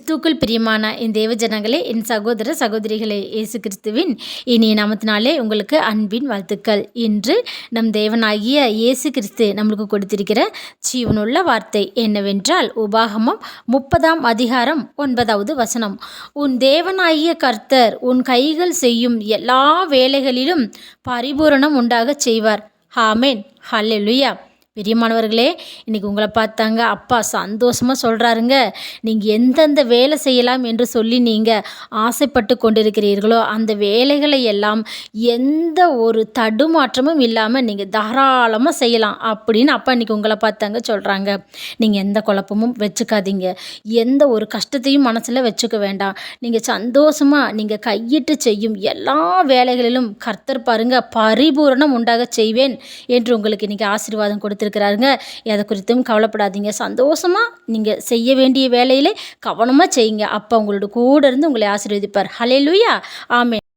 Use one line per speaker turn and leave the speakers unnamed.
கிறிஸ்துவுக்குள் பிரியமான என் தேவ ஜனங்களே, என் சகோதர சகோதரிகளே, இயேசு கிறிஸ்துவின் இனிய நாமத்தினாலே உங்களுக்கு அன்பின் வாழ்த்துக்கள். இன்று நம் தேவனாகிய இயேசு கிறிஸ்து நம்மளுக்கு கொடுத்திருக்கிற ஜீவனுள்ள வார்த்தை என்னவென்றால், உபாகமம் 30 வசனம். உன் தேவனாகிய கர்த்தர் உன் கைகள் செய்யும் எல்லா வேலைகளிலும் பரிபூரணம் உண்டாகச் செய்வார். ஆமென். ஹல்லேலூயா. பிரியமானவர்களே, இன்றைக்கி உங்களை பார்த்தாங்க அப்பா சந்தோஷமாக சொல்கிறாருங்க. நீங்கள் எந்தெந்த வேலை செய்யலாம் என்று சொல்லி நீங்கள் ஆசைப்பட்டு கொண்டிருக்கிறீர்களோ அந்த வேலைகளை எல்லாம் எந்த ஒரு தடுமாற்றமும் இல்லாமல் நீங்கள் தாராளமாக செய்யலாம் அப்படின்னு அப்பா இன்றைக்கி உங்களை பார்த்தாங்க சொல்கிறாங்க. நீங்கள் எந்த குழப்பமும் வச்சுக்காதீங்க, எந்த ஒரு கஷ்டத்தையும் மனசில் வச்சுக்க வேண்டாம். நீங்கள் சந்தோஷமாக நீங்கள் கையிட்டு செய்யும் எல்லா வேலைகளிலும் கர்த்தர் பாருங்க பரிபூரணம் உண்டாக செய்வேன் என்று உங்களுக்கு இன்றைக்கி ஆசீர்வாதம் கொடுத்துருக்கிறாருங்க. எதை குறித்தும் கவலைப்படாதீங்க. சந்தோஷமாக நீங்கள் செய்ய வேண்டிய வேலையிலே கவனமாக செய்யுங்க. அப்பா உங்களோட கூட இருந்து உங்களை ஆசீர்வதிப்பார். ஹல்லேலூயா. ஆமென்.